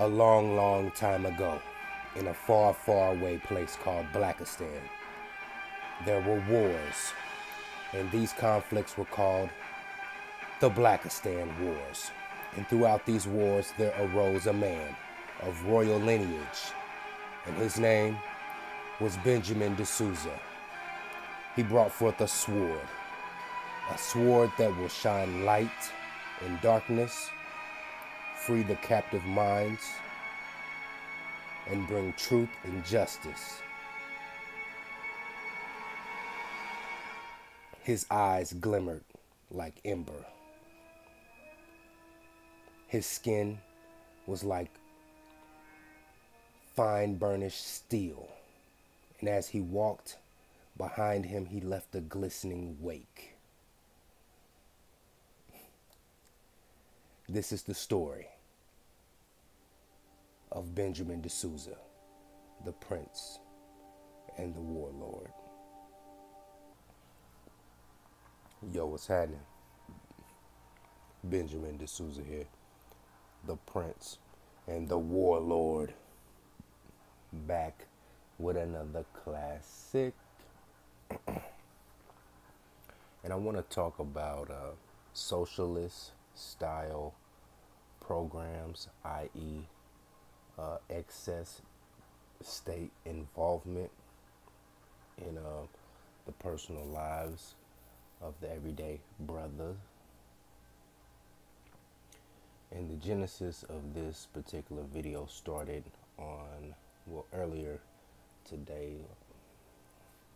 A long, long time ago, in a far, far away place called Blackistan, there were wars, and these conflicts were called the Blackistan Wars. And throughout these wars, there arose a man of royal lineage, and his name was BenjaminDeSouza. He brought forth a sword that will shine light in darkness, free the captive minds, and bring truth and justice. His eyes glimmered like ember. His skin was like fine burnished steel, and as he walked, behind him he left a glistening wake. This is the story of BenjaminDeSouza, the Prince and the Warlord. Yo, what's happening? BenjaminDeSouza here, the Prince and the Warlord, back with another classic. And I want to talk about socialist style programs, i.e. Excess state involvement in the personal lives of the everyday brother. And the genesis of this particular video started on, earlier today,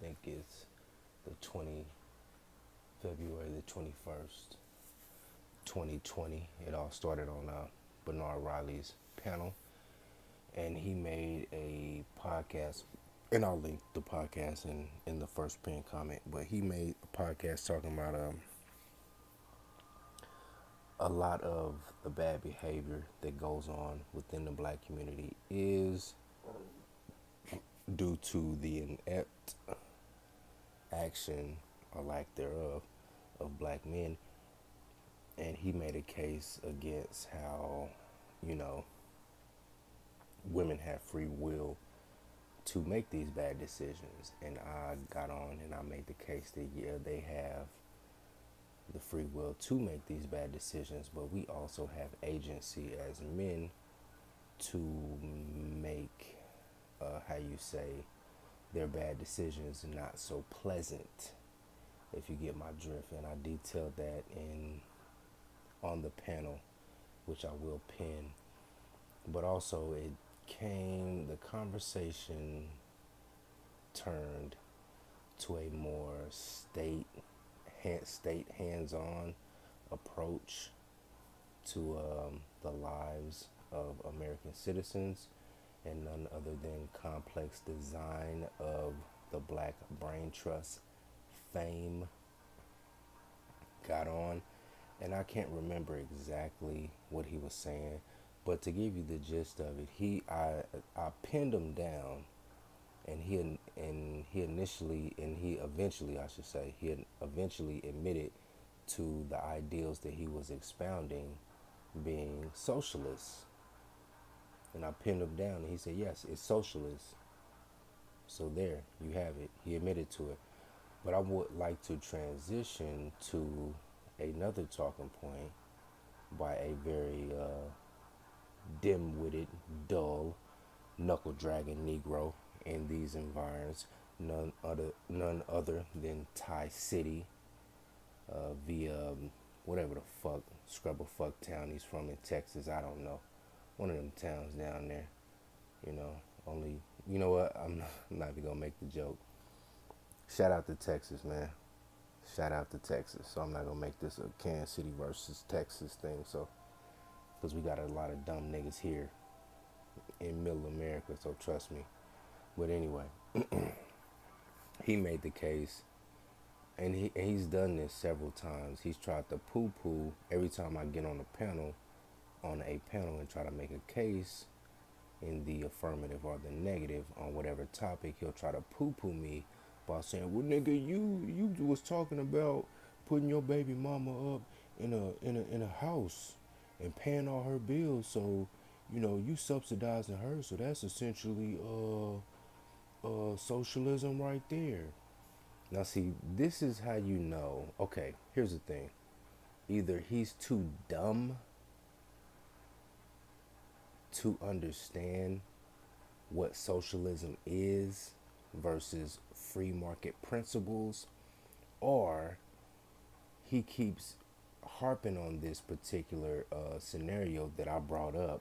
I think it's February the 21st, 2020. It all started on Bernard Riley's panel, and he made a podcast, and I'll link the podcast in the first pinned comment, but he made a podcast talking about a lot of the bad behavior that goes on within the black community is due to the inept action or lack thereof of black men. And he made a case against how, women have free will to make these bad decisions. And I got on and I made the case that, yeah, they have the free will to make these bad decisions, but we also have agency as men to make, their bad decisions not so pleasant, if you get my drift. And I detailed that on the panel, which I will pin. But also the conversation turned to a more state hands-on approach to the lives of American citizens, and none other than complex design of the Black Brain Trust fame got on. And I can't remember exactly what he was saying, but to give you the gist of it, I pinned him down, and he eventually admitted to the ideals that he was expounding being socialist. And I pinned him down, and he said, yes, it's socialist. So there, you have it. He admitted to it. But I would like to transition to another talking point by a very dim-witted, dull, knuckle-dragging Negro in these environs, none other than TyCity, via whatever the fuck, scrubber fuck town he's from in Texas. I don't know. One of them towns down there. You know what? I'm not even gonna make the joke. Shout out to Texas, man. Shout out to Texas. So I'm not gonna make this a Kansas City versus Texas thing. So, because we got a lot of dumb niggas here in middle America. So trust me. But anyway, he made the case, and he's done this several times. He's tried to poo-poo every time I get on a panel and try to make a case in the affirmative or the negative on whatever topic. He'll try to poo-poo me by saying, well, nigga, you was talking about putting your baby mama up in a house and paying all her bills, so you subsidizing her, so that's essentially socialism right there. Now, see, this is how you know. Okay, here's the thing: either he's too dumb to understand what socialism is versus free market principles, or he keeps harping on this particular scenario that I brought up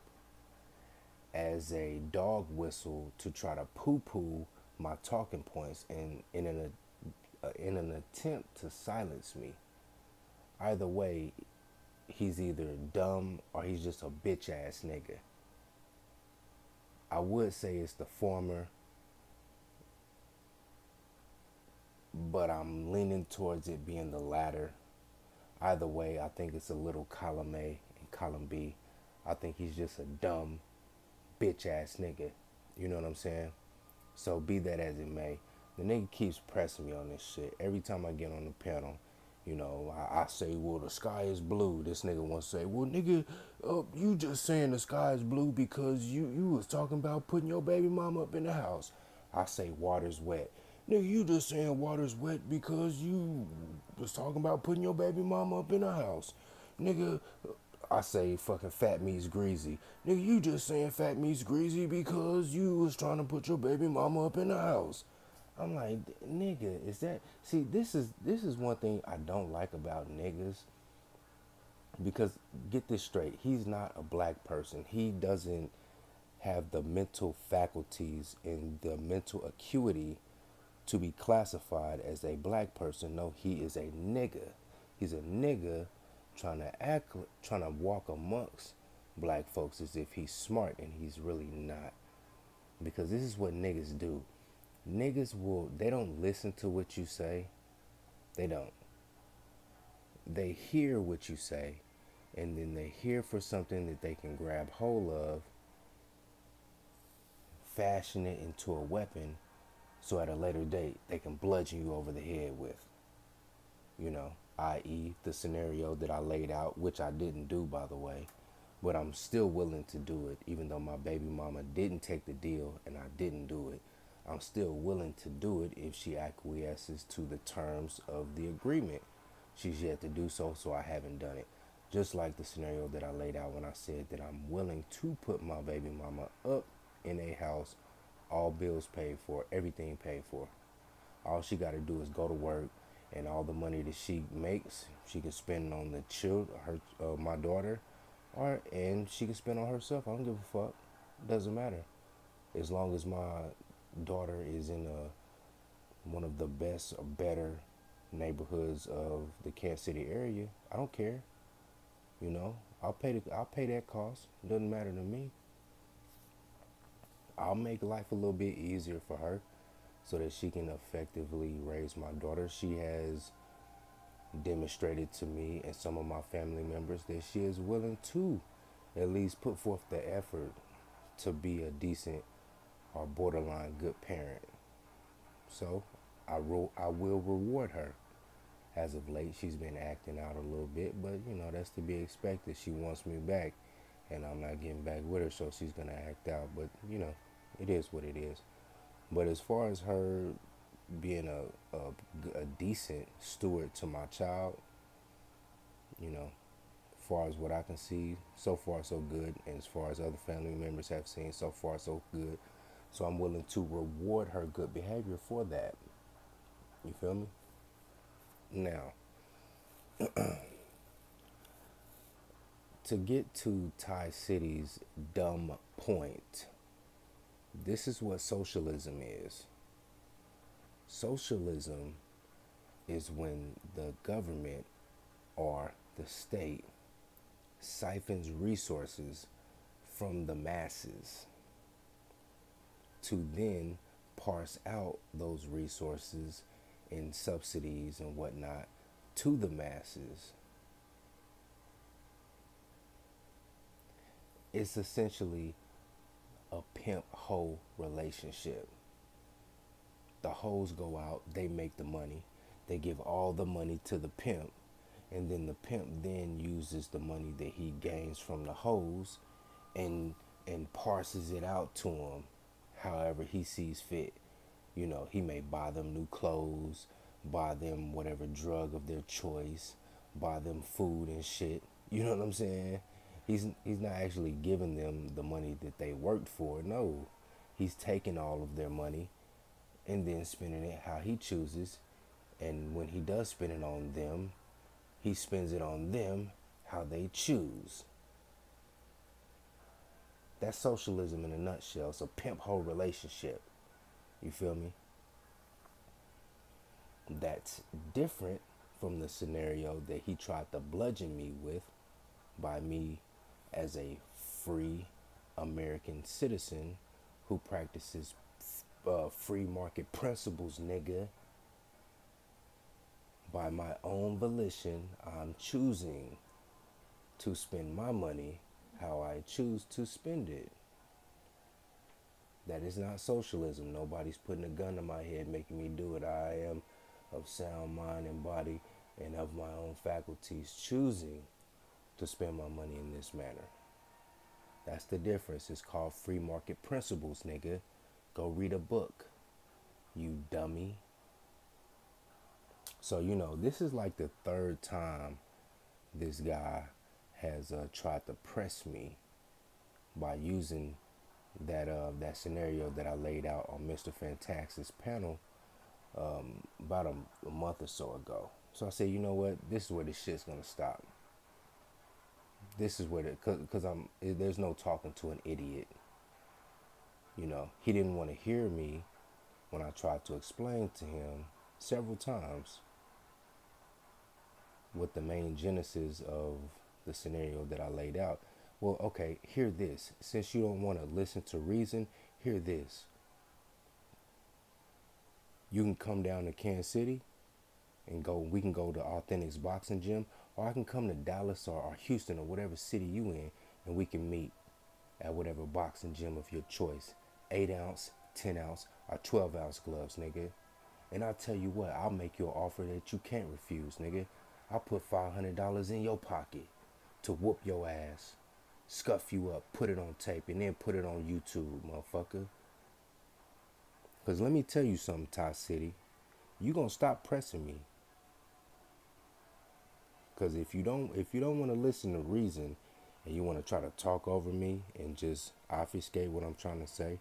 as a dog whistle to try to poo-poo my talking points and in an attempt to silence me. Either way, he's either dumb or he's just a bitch ass nigga. I would say it's the former, but I'm leaning towards it being the latter. Either way, I think it's a little column A and column B. I think he's just a dumb bitch ass nigga. You know what I'm saying? So be that as it may, the nigga keeps pressing me on this shit. Every time I get on the panel, I say, well, the sky is blue. This nigga wants to say, well, nigga, you just saying the sky is blue because you was talking about putting your baby mama up in the house. I say water's wet. Nigga, you just saying water's wet because you was talking about putting your baby mama up in the house. Nigga, I say fucking fat meat's greasy. Nigga, you just saying fat meat's greasy because you was trying to put your baby mama up in the house. I'm like, nigga, is that... See, this is one thing I don't like about niggas. Because, get this straight, he's not a black person. He doesn't have the mental faculties and the mental acuity to be classified as a black person. No, he is a nigga. He's a nigga trying to walk amongst black folks as if he's smart, and he's really not. Because this is what niggas do. They don't listen to what you say. They don't. They hear what you say, and then they hear for something that they can grab hold of, fashion it into a weapon, so at a later date, they can bludgeon you over the head with. I.e. the scenario that I laid out, which I didn't do, by the way, but I'm still willing to do it, even though my baby mama didn't take the deal and I didn't do it. I'm still willing to do it if she acquiesces to the terms of the agreement. She's yet to do so, so I haven't done it. Just like the scenario that I laid out when I said that I'm willing to put my baby mama up in a house, all bills paid for, everything paid for. All she got to do is go to work, and all the money that she makes, she can spend on the my daughter, and she can spend on herself. I don't give a fuck. Doesn't matter. As long as my daughter is in one of the best or better neighborhoods of the Kansas City area, I don't care. I'll pay that cost. It doesn't matter to me. I'll make life a little bit easier for her so that she can effectively raise my daughter. She has demonstrated to me and some of my family members that she is willing to at least put forth the effort to be a decent or borderline good parent. So I will reward her. As of late, she's been acting out a little bit, but that's to be expected. She wants me back, and I'm not getting back with her, so she's gonna act out. But it is what it is. But as far as her being a decent steward to my child, as far as what I can see, so far so good. And as far as other family members have seen, so far so good. So I'm willing to reward her good behavior for that. You feel me? Now, to get to TyCity's dumb point, this is what socialism is. Socialism is when the government or the state siphons resources from the masses to then parse out those resources in subsidies and whatnot to the masses. It's essentially a pimp-hoe relationship. The hoes go out, they make the money, they give all the money to the pimp, and then the pimp then uses the money that he gains from the hoes and and parses it out to them however he sees fit. You know, he may buy them new clothes, buy them whatever drug of their choice, buy them food and shit. You know what I'm saying? He's not actually giving them the money that they worked for. No, he's taking all of their money and then spending it how he chooses. And when he does spend it on them, he spends it on them how they choose. That's socialism in a nutshell. It's a pimp hoe relationship. You feel me? That's different from the scenario that he tried to bludgeon me with by me as a free American citizen who practices free market principles, nigga. By my own volition, I'm choosing to spend my money how I choose to spend it. That is not socialism. Nobody's putting a gun to my head making me do it. I am of sound mind and body and of my own faculties choosing to spend my money in this manner. That's the difference. It's called free market principles, nigga. Go read a book, you dummy. So, you know, this is like the third time this guy has tried to press me by using that scenario that I laid out on Mr. Fantax's panel about a month or so ago. So I said, you know what? This is where this shit's gonna stop. This is where because there's no talking to an idiot. You know, he didn't want to hear me when I tried to explain to him several times what the main genesis of the scenario that I laid out. Well, okay, hear this. Since you don't want to listen to reason, hear this. You can come down to Kansas City and we can go to Authentics Boxing Gym, or I can come to Dallas or Houston or whatever city you in, and we can meet at whatever boxing gym of your choice. 8 ounce, 10 ounce, or 12 ounce gloves, nigga. And I'll tell you what, I'll make you an offer that you can't refuse, nigga. I'll put $500 in your pocket to whoop your ass, scuff you up, put it on tape, and then put it on YouTube, motherfucker. Because let me tell you something, TyCity. You gonna stop pressing me. Because if you don't want to listen to reason and you want to try to talk over me and just obfuscate what I'm trying to say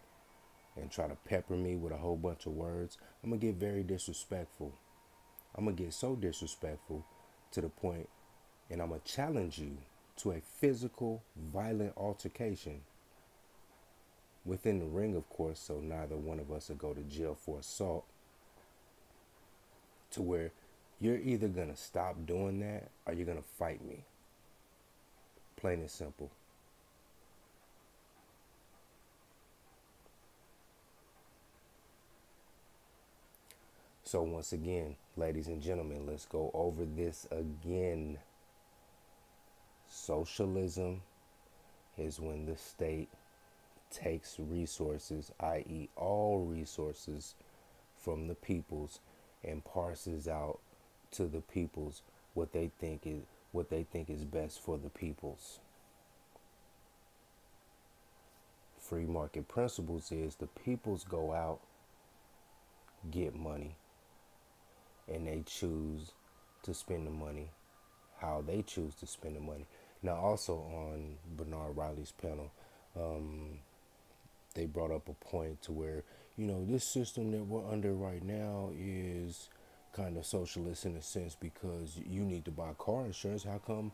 and try to pepper me with a whole bunch of words, I'm going to get very disrespectful. I'm going to get so disrespectful to the point, and I'm going to challenge you to a physical, violent altercation within the ring, of course, so neither one of us will go to jail for assault, to where you're either going to stop doing that or you're going to fight me. Plain and simple. So once again, ladies and gentlemen, let's go over this again. Socialism is when the state takes resources, i.e. all resources, from the peoples and parses out to the peoples what they think is best for the peoples. Free market principles is the peoples go out, get money, and they choose to spend the money how they choose to spend the money. Now, also on Bernard Riley's panel, they brought up a point to where, you know, this system that we're under right now is kind of socialist in a sense because you need to buy car insurance. How come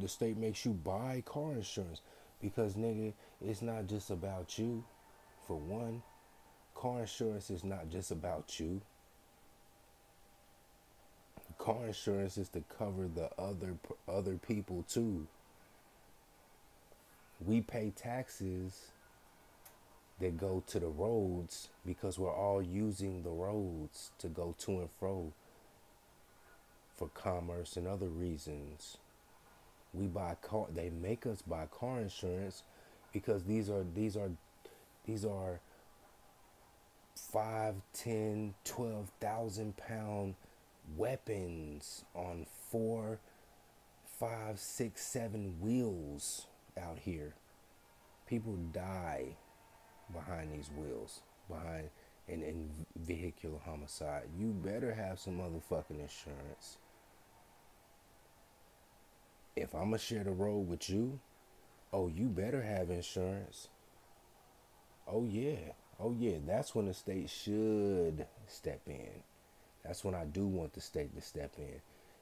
the state makes you buy car insurance? Because, nigga, it's not just about you. For one, car insurance is not just about you. Car insurance is to cover the other people too. We pay taxes that go to the roads because we're all using the roads to go to and fro for commerce and other reasons. We buy car. They make us buy car insurance because these are 5, 10, 12,000 pound weapons on 4, 5, 6, 7 wheels out here. People die behind these wheels, behind in vehicular homicide. You better have some motherfucking insurance. If I'ma share the road with you, oh, you better have insurance. Oh yeah. Oh yeah. That's when the state should step in. That's when I do want the state to step in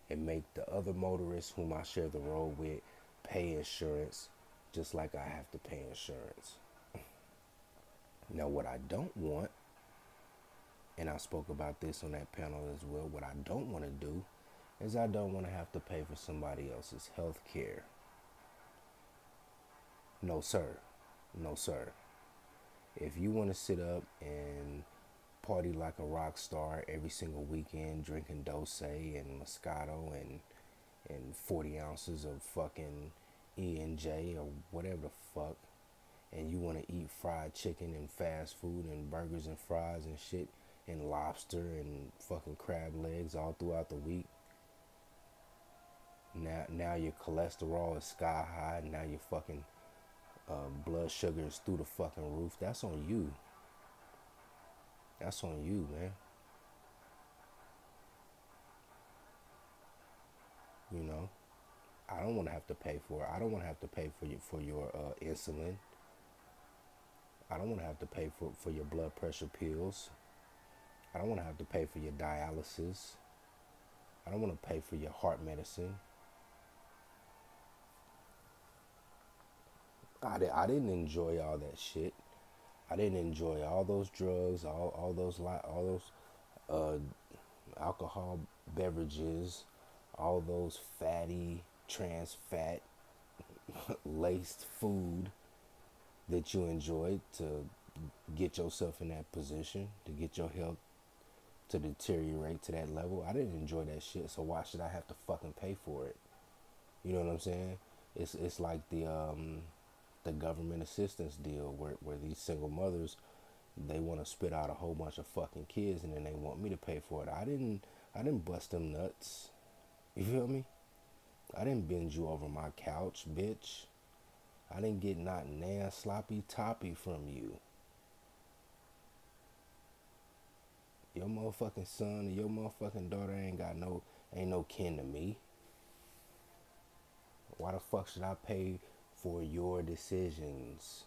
and make the other motorists whom I share the road with pay insurance just like I have to pay insurance. Now, what I don't want, and I spoke about this on that panel as well, what I don't want to do is I don't want to have to pay for somebody else's health care. No, sir. No, sir. If you want to sit up and party like a rock star every single weekend, drinking Dose and Moscato and 40 ounces of fucking E&J or whatever the fuck, and you want to eat fried chicken and fast food and burgers and fries and shit and lobster and fucking crab legs all throughout the week, now your cholesterol is sky high, now your fucking blood sugar is through the fucking roof. That's on you. That's on you, man. You know, I don't want to have to pay for it. I don't want to have to pay for your insulin. I don't want to have to pay for your blood pressure pills. I don't want to have to pay for your dialysis. I don't want to pay for your heart medicine. I didn't enjoy all that shit. I didn't enjoy all those drugs, all those alcohol beverages, all those fatty, trans fat laced food that you enjoyed to get yourself in that position, to get your health to deteriorate to that level. I didn't enjoy that shit, so why should I have to fucking pay for it? You know what I'm saying? It's like the government assistance deal where these single mothers, they want to spit out a whole bunch of fucking kids and then they want me to pay for it. I didn't bust them nuts. You feel me? I didn't bend you over my couch, bitch. I didn't get not nan sloppy toppy from you. Your motherfucking son and your motherfucking daughter ain't no kin to me. Why the fuck should I pay for your decisions?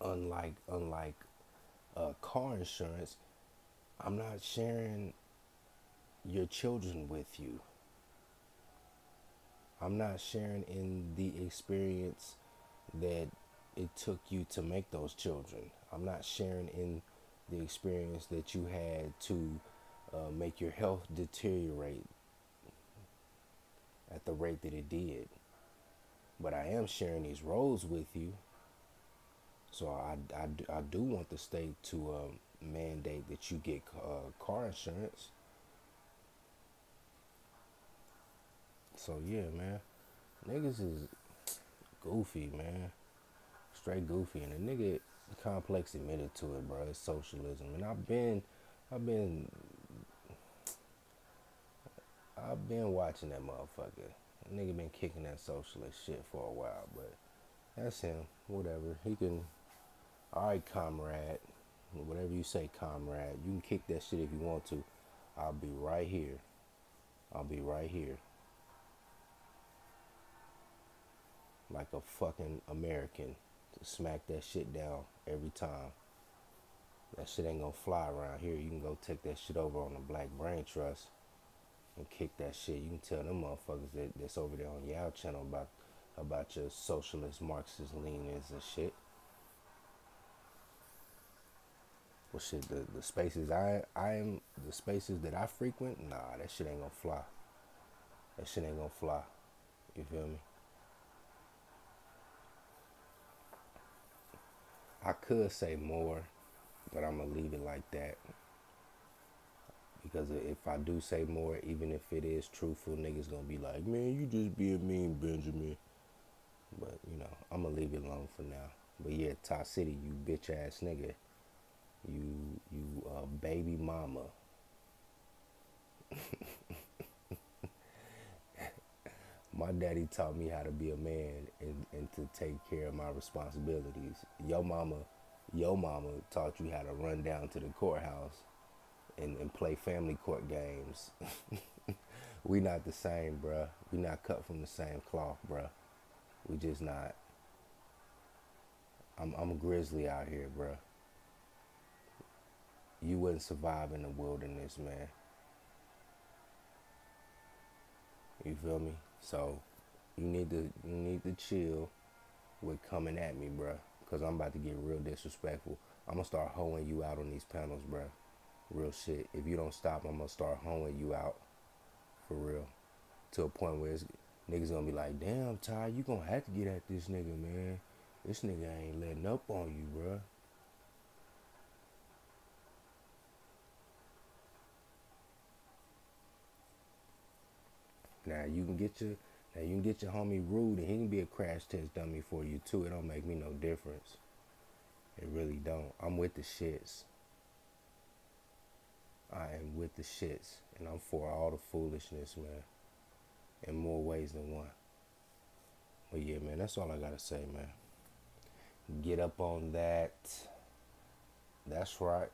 Unlike car insurance, I'm not sharing your children with you. I'm not sharing in the experience that it took you to make those children. I'm not sharing in the experience that you had to make your health deteriorate at the rate that it did. But I am sharing these roads with you. So I do want the state to mandate that you get car insurance. So yeah, man, niggas is goofy, man, straight goofy, and the nigga Complex admitted to it, bro. It's socialism, and I've been watching that motherfucker. That nigga been kicking that socialist shit for a while, but that's him. Whatever, he can. All right, comrade. Whatever you say, comrade. You can kick that shit if you want to. I'll be right here. I'll be right here. Like a fucking American to smack that shit down every time. That shit ain't gonna fly around here. You can go take that shit over on the Black Brain Trust and kick that shit. You can tell them motherfuckers that's over there on Yao channel about your socialist Marxist leanings and shit. Well, shit, the spaces the spaces that I frequent, nah, that shit ain't gonna fly. That shit ain't gonna fly. You feel me? I could say more, but I'm gonna leave it like that. Because if I do say more, even if it is truthful, niggas gonna be like, man, you just being mean, Benjamin. But, you know, I'm gonna leave it alone for now. But yeah, TyCity, you bitch ass nigga. You baby mama. My daddy taught me how to be a man and to take care of my responsibilities. Your mama taught you how to run down to the courthouse and play family court games. We not the same, bruh. We not cut from the same cloth, bruh. We just not. I'm a grizzly out here, bruh. You wouldn't survive in the wilderness, man. You feel me? So you need to chill with coming at me, bruh. Cause I'm about to get real disrespectful. I'm gonna start hoeing you out on these panels, bruh. Real shit. If you don't stop, I'm gonna start hoeing you out. For real. To a point where niggas gonna be like, damn, Ty, you gonna have to get at this nigga, man. This nigga ain't letting up on you, bruh. Now you can get your homie Rude and he can be a crash test dummy for you too. It don't make me no difference. It really don't. I'm with the shits. I am with the shits. And I'm for all the foolishness, man. In more ways than one. But yeah, man, that's all I gotta say, man. Get up on that. That's right.